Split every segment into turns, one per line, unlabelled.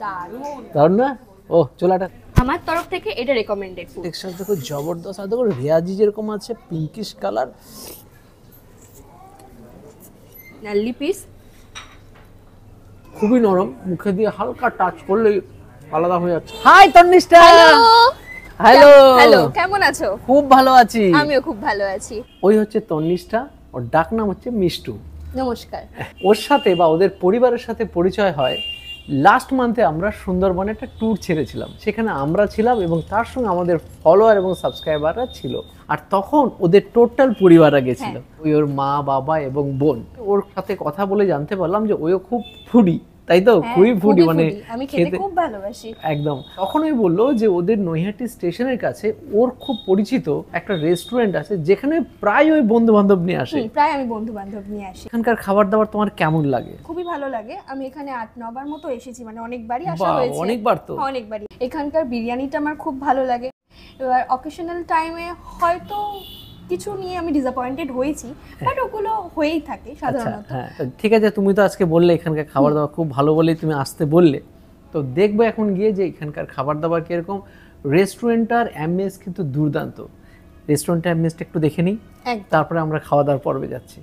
দারুণ দারুণ না? ও চলো এটা
আমার তরফ থেকে এটা রেকমেন্ডেড ফুড।
টেক্সচার দেখো জবরদস্ত, আর দেখো রেয়াজি যেরকম আছে পিঙ্কিশ কালার,
নাল্লি পিস
খুবই নরম, মুখে দিয়ে হালকা টাচ করলেই আলাদা হয়ে যাচ্ছে। হাই তন্নিষ্ঠা। হ্যালো
হ্যালো, কেমন আছো?
খুব ভালো আছি।
আমিও খুব ভালো আছি।
ওই হচ্ছে তন্নিষ্ঠা, ওর ডাক নাম হচ্ছে মিষ্টু।
নমস্কার।
ওর সাথে বা ওদের পরিবারের সাথে পরিচয় হয় লাস্ট মান্থে। আমরা সুন্দরবনে একটা ট্যুর ছেড়েছিলাম, সেখানে আমরা ছিলাম এবং তার সঙ্গে আমাদের ফলোয়ার এবং সাবস্ক্রাইবাররা ছিল। আর তখন ওদের টোটাল পরিবাররা গেছিল, ওই ওর মা বাবা এবং বোন। ওর সাথে কথা বলে জানতে পারলাম যে ওও খুব ফুডি, তাই তো? খুবই ফুডি, মানে
আমি খেতে খুব ভালোবাসি
একদম। তখন ওই বললো যে ওদের নৈহাটি স্টেশনের কাছে ওর খুব পরিচিত একটা রেস্টুরেন্ট আছে যেখানে প্রায় ওই বন্ধু বান্ধব নিয়ে আসে।
প্রায় আমি বন্ধু বান্ধব নিয়ে আসি।
এখানকার খাবার দাবার তোমার কেমন লাগে?
খুবই ভালো লাগে। আমি এখানে 8-9 বার মতো এসেছি, মানে অনেকবারই আসা হয়েছে।
অনেকবার তো?
অনেকবারই। এখানকার বিরিয়ানিটা আমার খুব ভালো লাগে। এবার অকেশনাল টাইমে হয়তো কিছু নিয়ে আমি ডিসঅ্যাপয়েন্টেড হয়েছি, বাট ওগুলো হয়েই থাকে সাধারণত।
হ্যাঁ ঠিক আছে, তুমি তো আজকে বললে এখানকার খাবার দাবার খুব ভালো বলেই তুমি আসতে বললে, তো দেখবো এখন গিয়ে যে এখানকার খাবার দাবার কিরকম। রেস্টুরেন্টটার অ্যাম্বিয়েন্স কিন্তু দুর্দান্ত। রেস্টুরেন্টের অ্যাম্বিয়েন্সটা একটু দেখে নিই, তারপরে আমরা খাওয়া দাওয়ার পর্বে যাচ্ছি।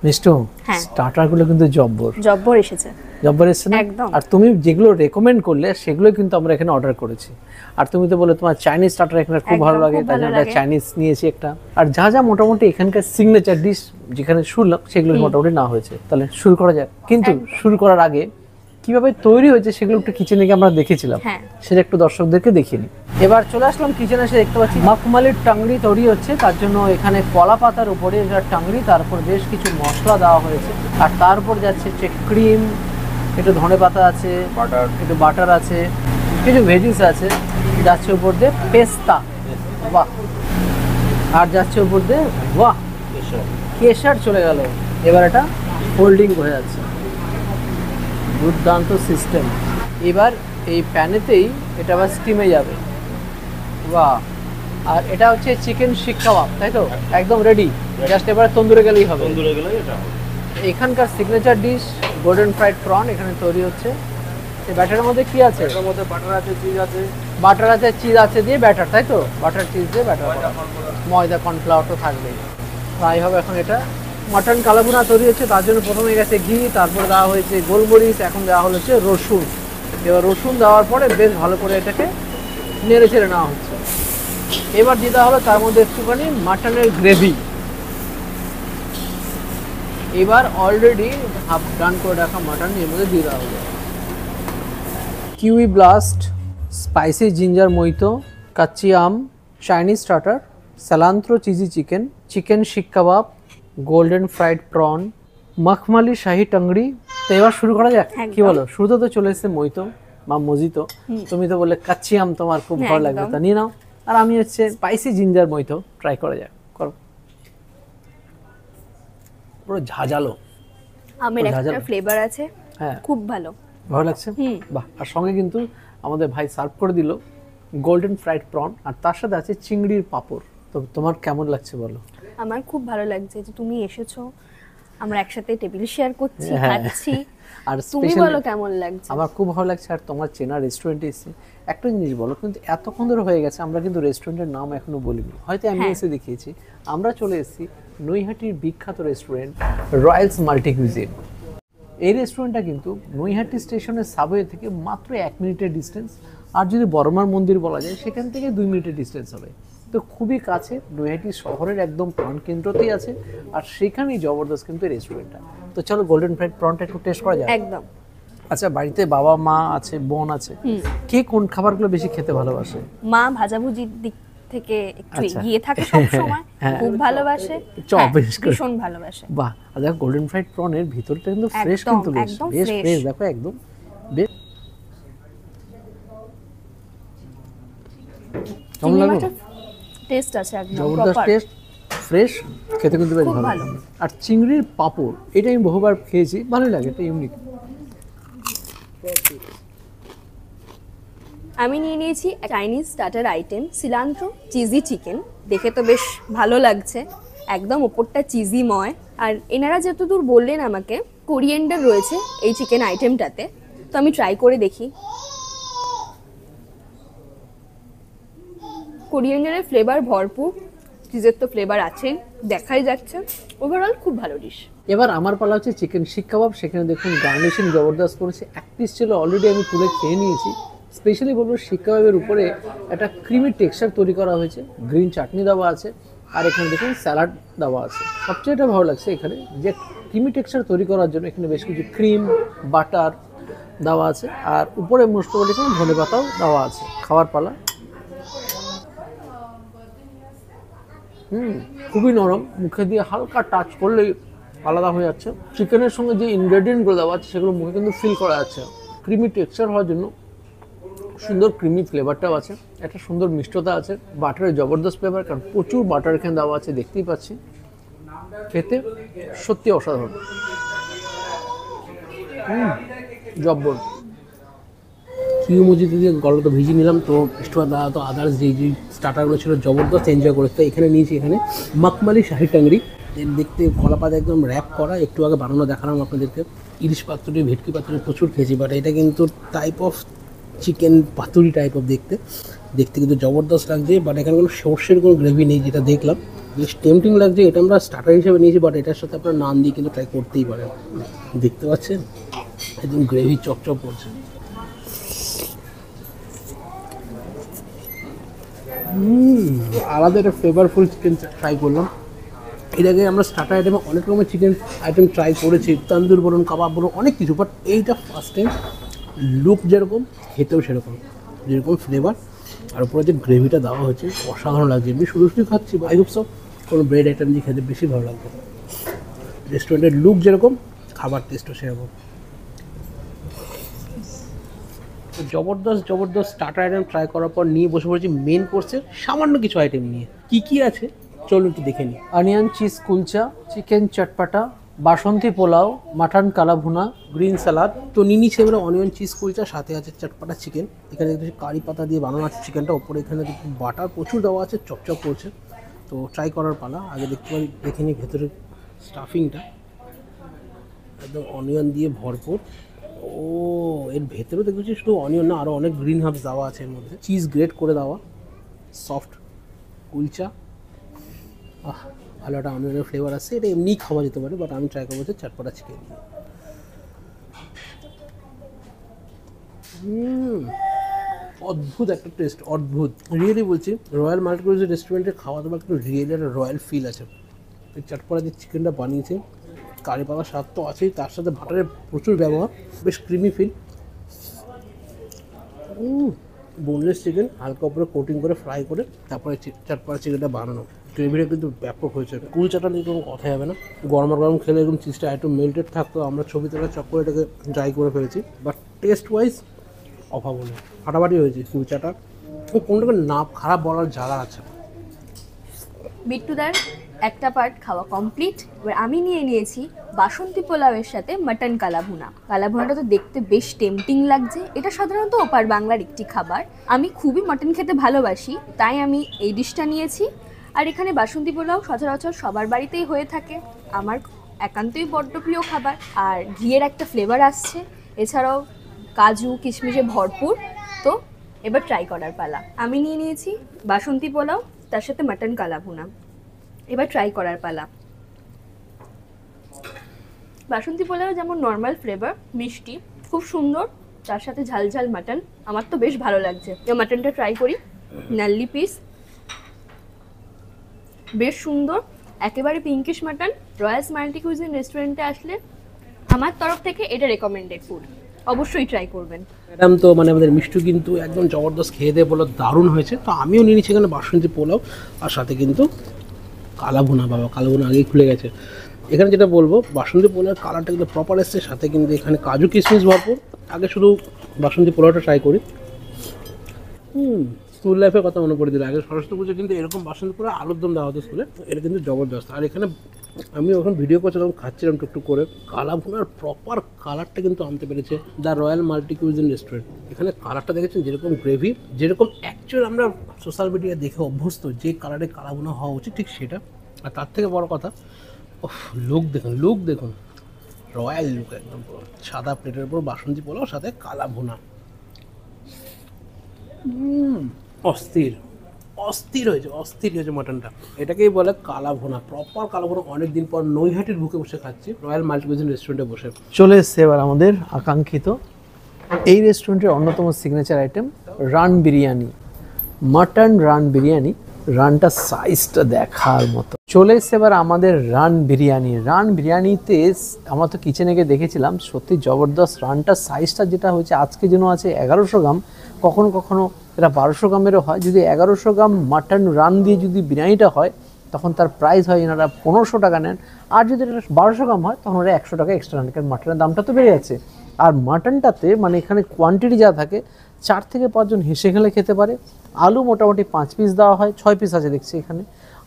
মিষ্টু, স্টার্টারগুলো কিন্তু জব্বর এসেছে না? আর তুমি যেগুলো রেকমেন্ড করলে সেগুলো কিন্তু আমরা এখানে অর্ডার করেছি। আর তুমি তো বলে তোমার চাইনিজ স্টার্টার এখানে খুব ভালো লাগে, তাই জন্য আমরা চাইনিজ নিয়েছি একটা। আর যা যা মোটামুটি এখানকার সিগনেচার ডিশ যেখানে শুনলাম সেগুলো মোটামুটি না হয়েছে। তাহলে শুরু করা যাক। কিন্তু শুরু করার আগে কিভাবে তৈরি হয়েছে সেগুলো একটু কিচেনে গিয়ে আমরা দেখেছিলাম, সেটা একটু দর্শকদেরকে দেখিয়ে নিই। এবার চলে আসলাম কিচেনে, এসে দেখতে পাচ্ছি মখমালির টাংড়ি তৈরি হচ্ছে। তার জন্য এখানে কলা পাতার উপরে এটা টাংড়ি, তারপর বেশ কিছু মশলা দেওয়া হয়েছে। আর তারপর যাচ্ছে হচ্ছে ক্রিম, একটু ধনে পাতা আছে, একটু বাটার আছে, কিছু ভেজিস আছে, যাচ্ছে উপর দিয়ে পেস্তা, বাহ, আর যাচ্ছে উপর দিয়ে বাহ কেশর চলে গেল। এবার এটা ফোল্ডিং হয়ে যাচ্ছে, দুর্দান্ত সিস্টেম। এবার এই প্যানেতেই এটা আবার স্টিমে যাবে, বাহ। আর এটা হচ্ছে চিকেন শিক কাবাব, তাই তো? একদম রেডি, জাস্ট এবারে তন্দুরে গেলেই হবে। এখানকার signature dish golden fried prawn এখানে তৈরি হচ্ছে। এই ব্যাটারের মধ্যে কি আছে? এর মধ্যে বাটার আছে, চিজ আছে, বাটার আছে, চিজ আছে দিয়ে ব্যাটার, তাই তো? বাটার চিজ দিয়ে ব্যাটার, ময়দা কর্নফ্লাওয়ার তো থাকবেই। ফ্রাই হবে এখন এটা। মাটন কালাভুনা তৈরি হচ্ছে, তার জন্য প্রথমে গেছে ঘি, তারপরে দেওয়া হয়েছে গোলমরিচ, এখন দেওয়া হচ্ছে রসুন। এবার রসুন দেওয়ার পরে বেশ ভালো করে এটাকে নেড়ে চেড়ে নেওয়া হচ্ছে। এবার দিয়ে দেওয়া হলো তার মধ্যে একটুখানি মাটনের গ্রেভি। এবার অলরেডি হাফ ডান করে রাখা মাটন এর মধ্যে দিয়ে দেওয়া হলো। Kiwi blast, spicy ginger mojito, kacchi aam, Chinese starter, cilantro cheesy chicken, chicken seekh kebab, golden fried prawn, makhmali shahi tangri. তো এবার শুরু করা যাক, কি বলো? শুরুতে তো চলে এসেছে মইতো বা মজিতো, তুমি তো বললে কাচ্চি আম তোমার খুব ভালো লাগবে, তা নিয়ে নাও। আর আমি হচ্ছে স্পাইসি জিঞ্জার মইতো ট্রাই করা যাক, করো। পুরো ঝাঁঝালো
আমের একটা ফ্লেভার আছে, খুব ভালো
লাগছে, বাহ। আর সঙ্গে কিন্তু আমাদের ভাই সার্ভ করে দিল গোল্ডেন ফ্রাইড প্রন, আর তার সাথে আছে চিংড়ির পাপড়। তো তোমার কেমন লাগছে বলো?
আমার খুব ভালো লাগছে যে তুমি এসেছো, আমরা একসাথে টেবিল শেয়ার করছি, খাচ্ছি। আর তুমি বলো কেমন লাগছে?
আমার খুব ভালো লাগছে। আর তোমার চেনা রেস্টুরেন্টে এসে একটা জিনিস বলো, কিন্তু এতক্ষণ ধরে হয়ে গেছে আমরা কিন্তু রেস্টুরেন্টের নাম এখনো বলিনি, হয়তো আমি এসে দেখিয়েছি। আমরা চলে এসেছি নৈহাটির বিখ্যাত রেস্টুরেন্ট রয়্যালস মাল্টি কুইজিন। এই রেস্টুরেন্টটা কিন্তু নৈহাটি স্টেশনের সাবওয়ে থেকে মাত্র 1 মিনিটের ডিস্টেন্স। আর যদি বর্মার মন্দির বলা যায় সেখান থেকে 2 মিনিটের ডিস্টেন্স হবে। তো খুবই কাছে, নৈহাটি শহরের একদম প্রাণকেন্দ্রতেই আছে। আর সেখানেই জবরদস্ত কিন্তু রেস্টুরেন্টটা। তো চলো গোল্ডেন ফ্রাইড প্রনটা একটু টেস্ট করা যায়।
একদম।
আচ্ছা, বাড়িতে বাবা মা আছে, বোন আছে, কে কোন খাবারগুলো বেশি খেতে ভালোবাসে?
মা ভাজাভুজির দিক থেকে একটু এগিয়ে থাকে সব সময়, খুব ভালোবাসে, ভীষণ ভালোবাসে।
বাহ। আর দেখো গোল্ডেন ফ্রাইড প্রনের ভিতরটা কিন্তু ফ্রেশ, কিন্তু বেশ ফ্রেশ, দেখো একদম বেশ। কেমন লাগলো?
টেস্ট আছে একদম
জবরদস্ত
প্রপার
টেস্ট, ফ্রেশ, খেতে কিন্তু বেশ ভালো। আর চিংড়ির পাঁপড় এটা আমি বহুবার খেয়েছি, ভালোই লাগে, এটা ইউনিক।
আমি নিয়ে নিয়েছি Chinese starter item cilantro cheesy chicken. দেখে তো বেশ ভালো লাগছে, একদম ওপরটা চিজিময়। আর এনারা যতদূর বললেন আমাকে কোরিয়েন্ডার রয়েছে এই চিকেন আইটেমটাতে, তো আমি ট্রাই করে দেখি। কোরিয়েন্ডারের ফ্লেভার ভরপুর, চিজের তো ফ্লেভার আছেই, দেখাই যাচ্ছে। ওভারঅল খুব ভালো ডিশ।
এবার আমার পালা হচ্ছে চিকেন শিক কাবাব। সেখানে দেখুন গার্নিশিং জবরদস্ত করেছে, এক পিস ছিল অলরেডি আমি তুলে খেয়ে নিয়েছি। স্পেশালি বলবো শিক কাবাবের উপরে একটা ক্রিমি টেক্সচার তৈরি করা হয়েছে, গ্রিন চাটনি দেওয়া আছে, আর এখানে দেখুন স্যালাড দেওয়া আছে। সবচেয়ে এটা ভালো লাগছে এখানে যে ক্রিমি টেক্সচার তৈরি করার জন্য এখানে বেশ কিছু ক্রিম বাটার দেওয়া আছে, আর উপরে মোস্ট প্রবাবলি ধনে পাতাও দেওয়া আছে। খাওয়ার পালা। খুবই নরম, মুখে দিয়ে হালকা টাচ করলেই আলাদা হয়ে যাচ্ছে। চিকেনের সঙ্গে যে ইনগ্রেডিয়েন্টগুলো দেওয়া আছে সেগুলো মুখে কিন্তু ফিল করা যাচ্ছে। ক্রিমি টেক্সচার হওয়ার জন্য সুন্দর ক্রিমি ফ্লেভারটাও আছে, একটা সুন্দর মিষ্টতা আছে, বাটারের জবরদস্ত ফ্লেভার, কারণ প্রচুর বাটার এখানে দেওয়া আছে, দেখতেই পাচ্ছি। খেতে সত্যি অসাধারণ, জব্বর। কিউমুজিতে দিয়ে গলা তো ভিজিয়ে নিলাম, তো স্টোয়ার দাদা তো আদার্স যে স্টার্টারগুলো ছিল জবরদস্ত এনজয় করেছে। তো এখানে নিয়েছি এখানে মখমালি শাহি টাংরি, এর দেখতে কলা পাতা একদম র্যাপ করা, একটু আগে বানানো দেখালাম আপনাদেরকে। ইলিশ পাতুরি, ভেটকি পাতুরি প্রচুর খেয়েছি, বাট এটা কিন্তু type of chicken paturi type of দেখতে কিন্তু জবরদস্ত লাগছে। বাট এখানে কোনো সর্ষের কোনো গ্রেভি নেই, যেটা দেখলাম বেশ টেম্পটিং লাগছে। এটা আমরা স্টার্টার হিসেবে নিয়েছি, বাট এটার সাথে আপনার নান দিয়ে কিন্তু ট্রাই করতেই পারেন। দেখতে পাচ্ছেন একদম গ্রেভি চপচপ করছে। আলাদা একটা ফ্লেভারফুল চিকেন ট্রাই করলাম। এর আগে আমরা স্টার্টার আইটেমে অনেক রকমের চিকেন আইটেম ট্রাই করেছি, তন্দুর বলুন, কাবাব বলুন, অনেক কিছু, বাট এইটা ফার্স্ট টাইম। লুক যেরকম, খেতেও সেরকম, যেরকম ফ্লেভার, আর উপরে যে গ্রেভিটা দেওয়া হয়েছে অসাধারণ লাগছে। এমনি শুধু শুধু খাচ্ছি, আই হোপ সব কোনো ব্রেড আইটেম দিয়ে খেতে বেশি ভালো লাগবে। রেস্টুরেন্টের লুক যেরকম, খাবার টেস্টও সেরকম। জবরদস্ত স্টার্টার আইটেম ট্রাই করার পর নিয়ে বসে পড়েছি মেন কোর্সের সামান্য কিছু আইটেম নিয়ে। কি আছে চলুন একটু দেখে নিই। অনিয়ন চিজ কুলচা, চিকেন চটপাটা, বাসন্তী পোলাও, মাটন কালা ভুনা, গ্রিন স্যালাড। তো নিয়ে নিচ্ছে এবারে অনিয়ন চিজ কুলচা, সাথে আছে চটপাটা চিকেন। এখানে দেখছি কারি পাতা দিয়ে বানানো আছে চিকেনটা, ওপরে এখানে বাটার প্রচুর দেওয়া আছে, চপচপ করছে। তো ট্রাই করার পালা। আগে দেখে নিই ভেতরে স্টাফিংটা, একদম অনিয়ন দিয়ে ভরপুর। ও এর ভেতরেও দেখেছি শুধু অনিয়ন না, আরও অনেক গ্রিন হার্বস দেওয়া আছে এর মধ্যে, চিজ গ্রেট করে দেওয়া, সফট কুলচা। ভালো একটা অনিয়নের ফ্লেভার আসছে। এটা এমনি খাওয়া যেতে পারে, বাট আমি ট্রাই করবো হচ্ছে চটপটা চিকেন দিয়ে। অদ্ভুত একটা টেস্ট, অদ্ভুত রিয়েলি বলছি। রয়্যাল মাল্টিকুইজ রেস্টুরেন্টের খাওয়া দাওয়া একটু রিয়েলি একটা রয়্যাল ফিল আছে। এই চটপটা যে চিকেনটা বানিয়েছে, কারি পাতার স্বাদ তো আছেই, তার সাথে বাটারের প্রচুর ব্যবহার, বেশ ক্রিমি ফিল। বোনলেস চিকেন হালকা উপরে কোটিং করে ফ্রাই করে তারপরে চটপটা চিকেনটা বানানো। গ্রেভিটা কিন্তু ব্যাপক হয়েছে। কুলচাটা নিয়ে কোনো কথা যাবে না, গরম গরম খেলে এরকম চিজটা একটু মেল্টেড থাকতো। আমরা ছবি তোলা চক্কর এটাকে ড্রাই করে ফেলেছি, বাট টেস্ট ওয়াইজ অভাবনীয়, ফাটাফাটি হয়েছে কুলচাটা। কোনটাকে না খারাপ বলার জায়গা আছে।
বিট্টুদার একটা পার্ট খাওয়া কমপ্লিট। এবার আমি নিয়েছি বাসন্তী পোলাওয়ের সাথে মাটন কালাভুনা। কালাভুনাটা তো দেখতে বেশ টেম্পটিং লাগছে। এটা সাধারণত ওপার বাংলার একটি খাবার। আমি খুবই মাটন খেতে ভালোবাসি, তাই আমি এই ডিশটা নিয়েছি। আর এখানে বাসন্তী পোলাও সচরাচর সবার বাড়িতেই হয়ে থাকে, আমার একান্তই বড্ড প্রিয় খাবার। আর ঘিয়ের একটা ফ্লেভার আসছে, এছাড়াও কাজু কিশমিশে ভরপুর। তো এবার ট্রাই করার পালা। আমি নিয়েছি বাসন্তী পোলাও, তার সাথে মাটন কালাভুনা। এবার ট্রাই করার পালা। বাসন্তী পোলাও যেমন নর্মাল ফ্লেভার, মিষ্টি, খুব সুন্দর, তার সাথে ঝাল ঝাল মাটন, আমার তো বেশ ভালো লাগছে। মাটনটা ট্রাই করি। নাল্লি পিস, বেশ সুন্দর, একেবারে পিঙ্কিশ মাটন। রয়্যাল মাল্টিকুইজ রেস্টুরেন্টে আসলে আমার তরফ থেকে এটা রেকমেন্ডেড ফুড, অবশ্যই ট্রাই করবেন।
ম্যাডাম তো মানে আমাদের মিষ্টি কিন্তু একদম জবরদস্ত, খেয়ে দিয়ে বলো দারুণ হয়েছে। তো আমিও নিয়ে নিচ্ছি এখানে বাসন্তী পোলাও, আর সাথে কিন্তু কালাভুনা। বাবা কালাভুনা আগেই খুলে গেছে। এখানে যেটা বলবো, বাসন্তী পোলাওর কালারটা কিন্তু প্রপার এসছে, সাথে কিন্তু এখানে কাজু কিশমিশ ভরপুর। আগে শুধু বাসন্তী পোলাওটা ট্রাই করি।
স্কুল লাইফের কথা মনে পড়ে দিল। আগে সরস্বতী পুজো কিন্তু এরকম বাসন্তী পোলাও আলুর দম দেওয়া হতো স্কুলে, এটা কিন্তু জবরদস্ত। আর এখানে আমি ওখানে ভিডিও করছিলাম, খাচ্ছিলাম টুকটুক করে, কালা ভুনার প্রপার কালারটা কিন্তু আনতে পেরেছে the royal multi cuisine restaurant. এখানে কালারটা দেখেছেন যেরকম গ্রেভি, যেরকম অ্যাকচুয়াল আমরা সোশ্যাল মিডিয়া দেখে অভ্যস্ত যে কালারে কালা ভুনা হওয়া উচিত ঠিক সেটা। আর তার থেকে বড় কথা, লুক দেখুন, রয়্যাল লুক একদম, পুরো সাদা প্লেটের উপর বাসন্তী পোলাও সাথে কালা ভুনা। অস্থির হয়েছে মাটনটা। এটাকেই বলে কালা ভুনা, প্রপার কালা ভুনা। অনেকদিন পর নৈহাটির বুকে বসে খাচ্ছি, রয়্যাল মাল্টি কুইজিন রেস্টুরেন্টে বসে।
চলে এসছে এবার আমাদের আকাঙ্ক্ষিত এই রেস্টুরেন্টের অন্যতম signature item raan biryani, mutton raan biryani. রানটা সাইজটা দেখার মতো। চলে এসছে এবার আমাদের রান বিরিয়ানিতে আমরা তো কিচেনে গিয়ে দেখেছিলাম, সত্যি জবরদস্ত। রানটার সাইজটা যেটা হয়েছে আজকে যেন আছে 1100 গ্রাম, কখনো কখনো এটা 1200 গ্রামেরও হয়। যদি 1100 গ্রাম মাটন রান দিয়ে যদি বিরিয়ানিটা হয় তখন তার প্রাইস হয় এনারা 1500 টাকা নেন। আর যদি এটা 1200 গ্রাম হয় তখন ওরা 100 টাকা এক্সট্রা নেন, কারণ মাটনের দামটা তো বেড়ে যাচ্ছে। আর মাটনটাতে মানে এখানে কোয়ান্টিটি যা থাকে 4 থেকে 5 জন হেসে খেলে খেতে পারে। আলু মোটামুটি 5 পিস দেওয়া হয়, 6 পিস আছে দেখছি এখানে।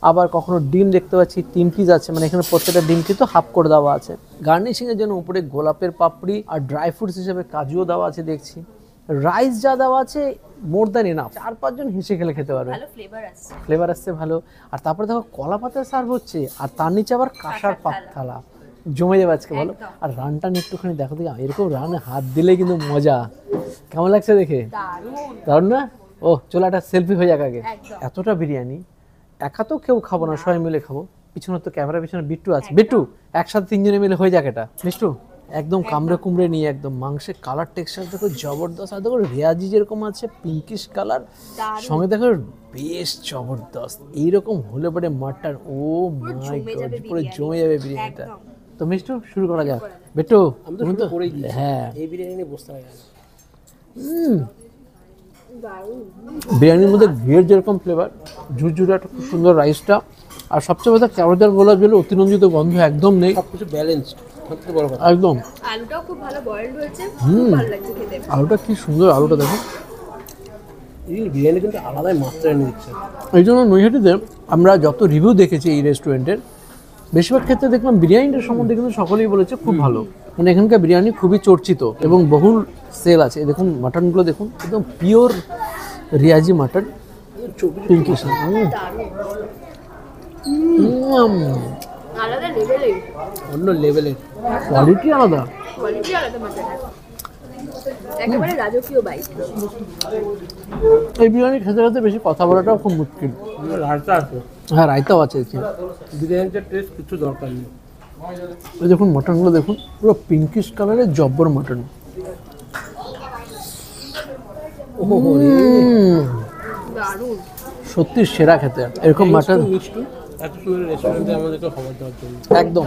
আবার কখনো ডিম দেখতে পাচ্ছি 3 পিস আছে, মানে এখানে প্রত্যেকটা ডিম কিন্তু হাফ করে দেওয়া আছে। গার্নিশিংয়ের জন্য উপরে গোলাপের পাপড়ি আর ড্রাই ফ্রুটস হিসেবে কাজুও দেওয়া আছে দেখছি। রাইস যা দেওয়া আছে মোর দ্যান এনাফ, 4-5 জন হেসে খেলে খেতে পারবে।
ভালো
ফ্লেভার আসছে ভালো। আর তারপরে দেখো কলা পাতা সার্ভ হচ্ছে, আর তার নিচে আবার কাঁসার থালা, জমে যাবে আজকে বলো। আর রানটা একটুখানি দেখো, এরকম রানে হাত দিলে কিন্তু মজা। কেমন লাগছে দেখে? দারুণ না? ও চলো একটা সেলফি হয়ে যাক আগে। এতটা বিরিয়ানি একা তো কেউ খাবো না, সবাই মিলে খাবো। পিছনে তো ক্যামেরা পিছনে বিট্টু আছে, বিট্টু একসাথে 3 জনে মিলে হয়ে যাক এটা। মিষ্টু একদম কামড়ে কুমড়ে নিয়ে, একদম মাংসের কালার টেক্সচার দেখো জবরদস্ত। আর দেখো রেয়াজি যেরকম আছে পিঙ্কিশ কালার, সঙ্গে দেখো বেশ জবরদস্ত। এইরকম হলে পরে মাটন, ও মাই গড, পুরো জমে যাবে বিরিয়ানিটা। তো মিষ্টু শুরু করা যাক। বিট্টু তুমি তো হ্যাঁ,
এই বিরিয়ানি নিয়ে বসতে হয়।
বিরিয়ানির মধ্যে ঘিয়ের যেরকম ফ্লেভার, ঝুরঝুরে একটা খুব সুন্দর রাইসটা, আর সবচেয়ে বড় কেওড়াদার গোলাপ জলে অতিরঞ্জিত গন্ধ একদম নেই,
সবকিছু ব্যালেন্সড, সবচেয়ে বড় কথা
একদম।
আলুটাও খুব ভালো বয়েলড হয়েছে, খুব ভালো লাগছে খেতে।
আলুটা কি সুন্দর, আলুটা দেখো।
এই বিরিয়ানি কিন্তু আলাদাই মাত্রায় নিয়ে দিচ্ছে।
এই জন্য নৈহাটিতে আমরা যত রিভিউ দেখেছি এই রেস্টুরেন্টের, বেশিরভাগ ক্ষেত্রে দেখলাম বিরিয়ানিটার সম্বন্ধে কিন্তু সকলেই বলেছে খুব ভালো। মানে এখানকার বিরিয়ানি খুবই চর্চিত এবং বহুল সেল আছে। দেখুন মাটনগুলো দেখুন, একদম পিওর রিয়াজি মাটন, পিঙ্কিশ।
আলাদা লেভেলের,
অন্য লেভেলের
কোয়ালিটি আলাদা,
কোয়ালিটি আলাদা মাটনের, একেবারে রাজকীয় বাইট।
এই বিরিয়ানি খেতে খেতে বেশি কথা বলাটাও খুব মুশকিল।
রায়তা আছে,
হ্যাঁ রায়তাও আছে।
বিরিয়ানিটার টেস্ট কিছু দরকার নেই।
এই দেখুন মাটনগুলো দেখুন, পুরো পিঙ্কিশ কালারের জব্বর মাটন।
দারুণ,
সত্যি সেরা খেতে এরকম মাটন।
মিষ্টি এত সুন্দর রেস্টুরেন্টে আমাদেরকে খবর দেওয়ার জন্য
একদম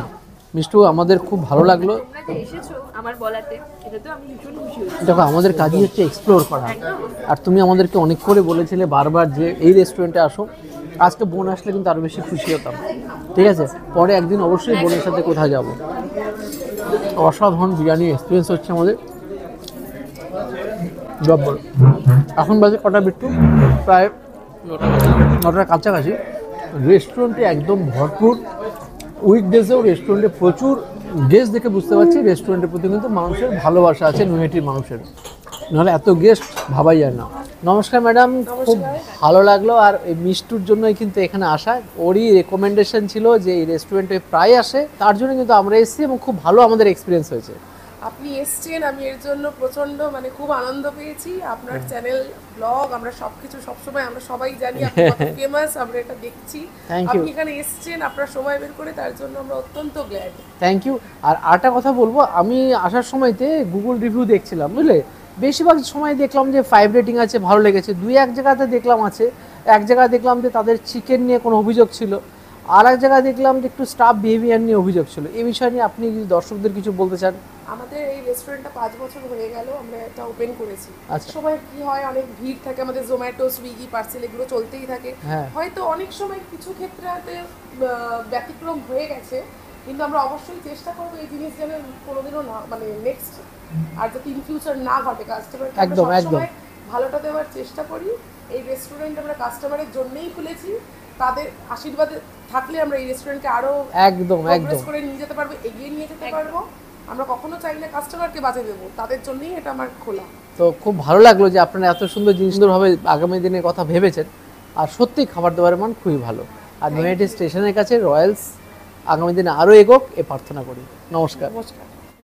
মিষ্টু, আমাদের খুব ভালো লাগলো।
তোমরা যে এসেছো আমার বলাতে, এটা তো আমি ভীষণ খুশি হয়েছি।
দেখো আমাদের কাজই হচ্ছে এক্সপ্লোর করা, আর তুমি আমাদেরকে অনেক করে বলেছিলে বারবার যে এই রেস্টুরেন্টে আসো। আজকে বোন আসলে কিন্তু আরও বেশি খুশি হতাম। ঠিক আছে, পরে একদিন অবশ্যই বোনের সাথে কোথায় যাব। অসাধারণ বিরিয়ানি এক্সপিরিয়েন্স হচ্ছে আমাদের, জব্বর। এখন বাজে কটা বিট্টু? প্রায় 9টার কাছাকাছি। রেস্টুরেন্টে একদম ভরপুর। উইকডেজেও রেস্টুরেন্টে প্রচুর গেস্ট, দেখে বুঝতে পারছি রেস্টুরেন্টের প্রতি কিন্তু মানুষের ভালোবাসা আছে, নৈহাটির মানুষের। নাহলে এত গেস্ট ভাবাই যায় না। নমস্কার ম্যাডাম, খুব ভালো লাগলো। আর এই মিষ্টুর জন্যই কিন্তু এখানে আসা, ওরই রেকমেন্ডেশন ছিল যে এই রেস্টুরেন্টে প্রায় আসে, তার জন্য কিন্তু আমরা এসেছি এবং খুব ভালো আমাদের এক্সপিরিয়েন্স হয়েছে।
আপনি এসছেন, আমি এর জন্য প্রচন্ড মানে খুব আনন্দ পেয়েছি। আপনার চ্যানেল, ব্লগ, আমরা সবকিছু সবসময় আমরা সবাই জানি আপনি কত ফেমাস, আমরা এটা দেখছি। আপনি এখানে এসছেন আপনার সময় বের করে, তার জন্য আমরা অত্যন্ত গ্ল্যাড।
Thank you. আর আরেকটা কথা বলবো, আমি আসার সময়তে গুগল রিভিউ দেখছিলাম বুঝলে, বেশিরভাগ সময় দেখলাম যে 5 রেটিং আছে, ভালো লেগেছে। 2-1 জায়গাতে দেখলাম আছে, এক জায়গায় দেখলাম যে তাদের চিকেন নিয়ে কোনো অভিযোগ ছিল, আর এক জায়গায় দেখলাম যে একটু স্টাফ বিহেভিয়ার নিয়ে অভিযোগ ছিল। এই বিষয় নিয়ে আপনি যদি দর্শকদের কিছু বলতে চান।
আমাদের এই রেস্টুরেন্টটা 5 বছর হয়ে গেল আমরা এটা ওপেন করেছি।
আচ্ছা।
সময় কি হয়, অনেক ভিড় থাকে, আমাদের জোম্যাটো, সুইগি, পার্সেল এগুলো চলতেই থাকে। হয়তো অনেক সময় কিছু ক্ষেত্রে ব্যতিক্রম হয়ে গেছে, কিন্তু আমরা অবশ্যই চেষ্টা করবো এই জিনিস যেন কোনোদিনও না, মানে নেক্সট আর যাতে ইন ফিউচার না ঘটে। কাস্টমারকে
একদম একদম
ভালোটা দেওয়ার চেষ্টা করি এই রেস্টুরেন্ট আমরা কাস্টমারের জন্যই খুলেছি, তাদের আশীর্বাদ থাকলে আমরা এই রেস্টুরেন্টকে আরো
একদম
করে নিয়ে যেতে পারবো, এগিয়ে নিয়ে যেতে পারবো। আমরা কখনো চাই না কাস্টমারকে বাঁচে দেবো, তাদের জন্যই এটা আমার খোলা।
তো খুব ভালো লাগলো যে আপনারা এত সুন্দরভাবে আগামী দিনের কথা ভেবেছেন, আর সত্যি খাবার দাবারের মান খুবই ভালো। আর নৈহাটি স্টেশনের কাছে রয়্যালস আগামী দিনে আরও এগোক এ প্রার্থনা করি। নমস্কার।